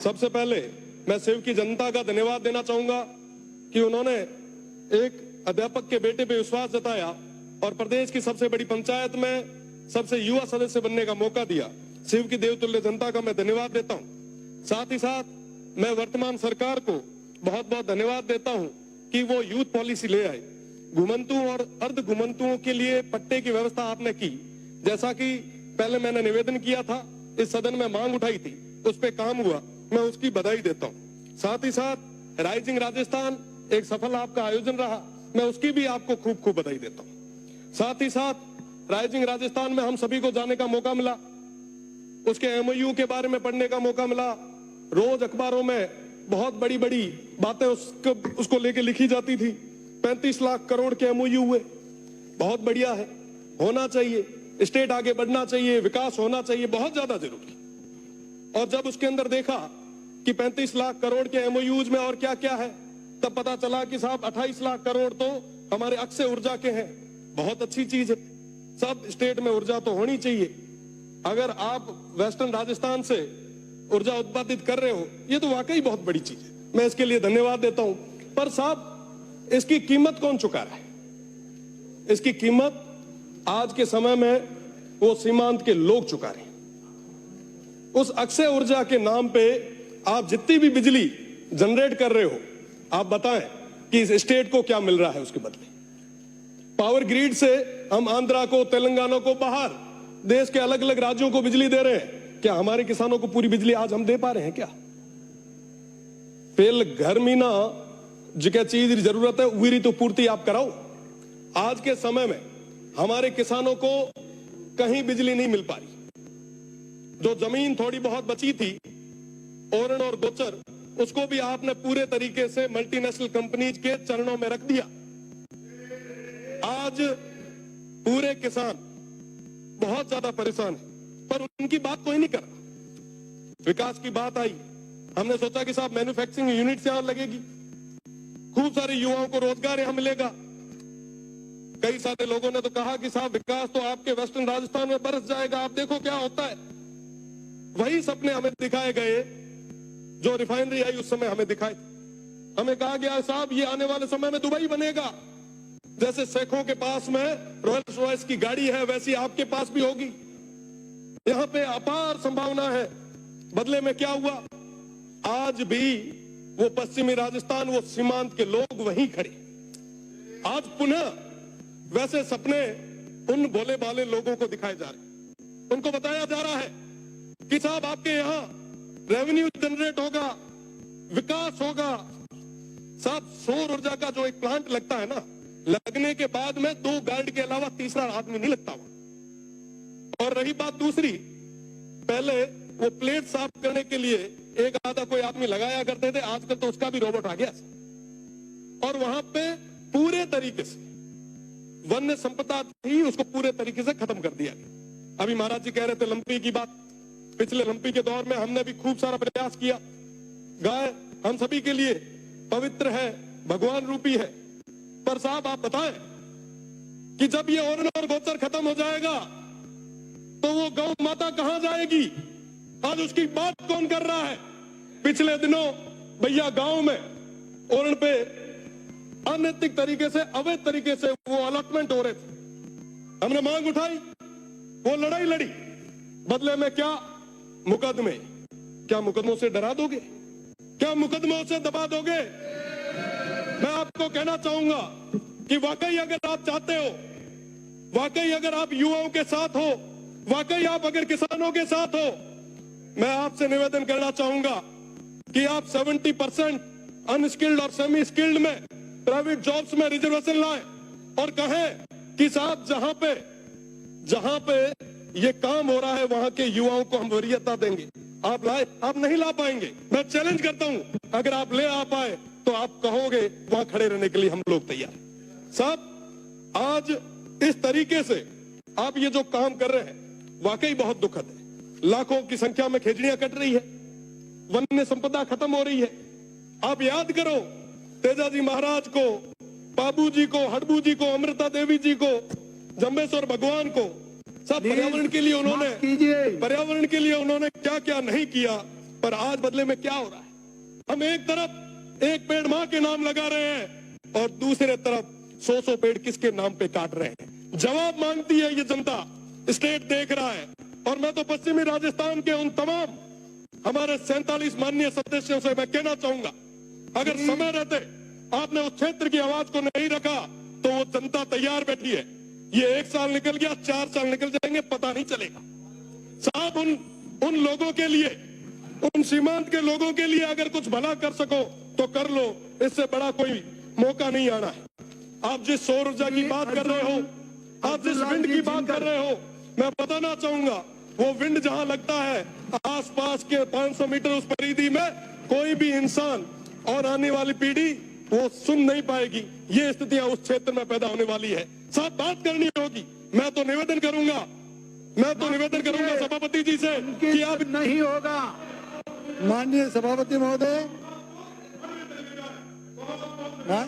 सबसे पहले मैं सेव की जनता का धन्यवाद देना चाहूंगा कि उन्होंने एक अध्यापक के बेटे पे विश्वास जताया और प्रदेश की सबसे बड़ी पंचायत में सबसे युवा सदस्य बनने का मौका दिया। सेव की देवतुल्य जनता का मैं धन्यवाद देता हूं। साथ ही साथ मैं वर्तमान सरकार को बहुत बहुत धन्यवाद देता हूं कि वो यूथ पॉलिसी ले आए। घुमंतुओं और अर्ध घुमंतुओं के लिए पट्टे की व्यवस्था आपने की, जैसा कि पहले मैंने निवेदन किया था, इस सदन में मांग उठाई थी, उस पर काम हुआ, मैं उसकी बधाई देता हूं। साथ ही साथ राइजिंग राजस्थान एक सफल आपका आयोजन रहा, मैं उसकी भी आपको खूब खूब बधाई देता हूं। साथ ही साथ राइजिंग राजस्थान में हम सभी को जाने का मौका मिला, उसके एमओयू के बारे में पढ़ने का मौका मिला। रोज अखबारों में बहुत बड़ी बड़ी बातें उसको लेके लिखी जाती थी। 35 लाख करोड़ के एमओयू हुए, बहुत बढ़िया है, होना चाहिए, स्टेट आगे बढ़ना चाहिए, विकास होना चाहिए, बहुत ज्यादा जरूरी। और जब उसके अंदर देखा कि 35 लाख करोड़ के एमओयूज में और क्या क्या है, तब पता चला कि साहब 28 लाख करोड़ तो हमारे अक्षय ऊर्जा के हैं। बहुत अच्छी चीज है, सब स्टेट में ऊर्जा तो होनी चाहिए। अगर आप वेस्टर्न राजस्थान से ऊर्जा उत्पादित कर रहे हो, ये तो वाकई बहुत बड़ी चीज है, मैं इसके लिए धन्यवाद देता हूं। पर साहब, इसकी कीमत कौन चुका रहा है? इसकी कीमत आज के समय में वो सीमांत के लोग चुका रहे हैं। उस अक्षय ऊर्जा के नाम पे आप जितनी भी बिजली जनरेट कर रहे हो, आप बताएं कि इस स्टेट को क्या मिल रहा है उसके बदले। पावर ग्रिड से हम आंध्रा को, तेलंगाना को, बाहर देश के अलग अलग राज्यों को बिजली दे रहे हैं। क्या हमारे किसानों को पूरी बिजली आज हम दे पा रहे हैं क्या? पेल घर में ना जिका चीज जरूरत है उरी तो पूर्ति आप कराओ। आज के समय में हमारे किसानों को कहीं बिजली नहीं मिल पा रही। जो जमीन थोड़ी बहुत बची थी, ओरण और गोचर, उसको भी आपने पूरे तरीके से मल्टीनेशनल कंपनीज के चरणों में रख दिया। आज पूरे किसान बहुत ज्यादा परेशान है, पर उनकी बात कोई नहीं कर रहा। विकास की बात आई, हमने सोचा कि साहब मैन्युफैक्चरिंग यूनिट यहां लगेगी, खूब सारे युवाओं को रोजगार यहां मिलेगा। कई सारे लोगों ने तो कहा कि साहब विकास तो आपके वेस्टर्न राजस्थान में बरस जाएगा, आप देखो क्या होता है। वही सपने हमें दिखाए गए जो रिफाइनरी आई उस समय हमें दिखाए। हमें कहा गया साहब ये आने वाले समय में दुबई बनेगा, जैसे शेखों के पास में रॉयल्स रॉयस की गाड़ी है, वैसी आपके पास भी होगी। यहां पे अपार संभावना है। बदले में क्या हुआ? आज भी वो पश्चिमी राजस्थान, वो सीमांत के लोग वहीं खड़े। आज पुनः वैसे सपने उन भोले भाले लोगों को दिखाए जा रहे, उनको बताया जा रहा है कि साहब आपके यहां रेवेन्यू जनरेट होगा, विकास होगा। साहब सौर ऊर्जा का जो एक प्लांट लगता है ना, लगने के बाद में 2 गार्ड के अलावा तीसरा आदमी नहीं लगता वहां। और रही बात दूसरी, पहले वो प्लेट साफ करने के लिए एक आधा कोई आदमी लगाया करते थे, आजकल तो उसका भी रोबोट आ गया। और वहां पे पूरे तरीके से वन्य संपदा थी, उसको पूरे तरीके से खत्म कर दिया गया। अभी महाराज जी कह रहे थे लंपी की बात, पिछले लंपी के दौर में हमने भी खूब सारा प्रयास किया। गाय हम सभी के लिए पवित्र है, भगवान रूपी है। पर साहब आप बताएं कि जब ये ओरण और गोचर खत्म हो जाएगा तो वो गौ माता कहां जाएगी? आज उसकी बात कौन कर रहा है? पिछले दिनों भैया गांव में ओरण पे अनैतिक तरीके से, अवैध तरीके से वो अलॉटमेंट हो रहे थे। हमने मांग उठाई, वो लड़ाई लड़ी, बदले में क्या? मुकदमे। क्या मुकदमों से डरा दोगे? क्या मुकदमों से दबा दोगे? मैं आपको कहना चाहूंगा कि वाकई अगर आप चाहते हो, वाकई अगर आप युवाओं के साथ हो, वाकई आप अगर किसानों के साथ हो, मैं आपसे निवेदन करना चाहूंगा कि आप 70% अनस्किल्ड और सेमी स्किल्ड में प्राइवेट जॉब्स में रिजर्वेशन लाएं और कहें कि साहब जहां पे ये काम हो रहा है वहां के युवाओं को हम वरीयता देंगे। आप लाए? आप नहीं ला पाएंगे। मैं चैलेंज करता हूं, अगर आप ले आ पाए तो आप कहोगे वहां खड़े रहने के लिए हम लोग तैयार। साहब आज इस तरीके से आप ये जो काम कर रहे हैं वाकई बहुत दुखद है। लाखों की संख्या में खेजड़ियां कट रही है, वन्य संपदा खत्म हो रही है। आप याद करो तेजाजी महाराज को, बाबू जी को, हड़बू जी को, अमृता देवी जी को, जम्बेश्वर भगवान को। सब पर्यावरण के लिए उन्होंने क्या क्या नहीं किया। पर आज बदले में क्या हो रहा है? हम एक तरफ एक पेड़ मां के नाम लगा रहे हैं और दूसरे तरफ 100 पेड़ किसके नाम पे काट रहे हैं। जवाब मांगती है ये जनता, स्टेट देख रहा है। और मैं तो पश्चिमी राजस्थान के उन तमाम हमारे 47 माननीय सदस्यों से मैं कहना चाहूंगा, अगर समय रहते आपने उस क्षेत्र की आवाज को नहीं रखा तो वो जनता तैयार बैठी है। ये 1 साल निकल गया, 4 साल निकल जाएंगे, पता नहीं चलेगा। साहब उन लोगों के लिए, उन सीमांत के लोगों के लिए अगर कुछ भला कर सको तो कर लो, इससे बड़ा कोई मौका नहीं आना है। आप जिस सौर ऊर्जा की बात कर रहे हो, आप जिस विंड की बात कर रहे हो, मैं बताना चाहूंगा वो विंड जहां लगता है आसपास के 500 मीटर उस परिधि में कोई भी इंसान और आने वाली पीढ़ी वो सुन नहीं पाएगी। ये स्थितियां उस क्षेत्र में पैदा होने वाली है। साथ बात करनी होगी। मैं तो निवेदन करूंगा सभापति जी से कि आप नहीं होगा। माननीय सभापति महोदय, हाँ?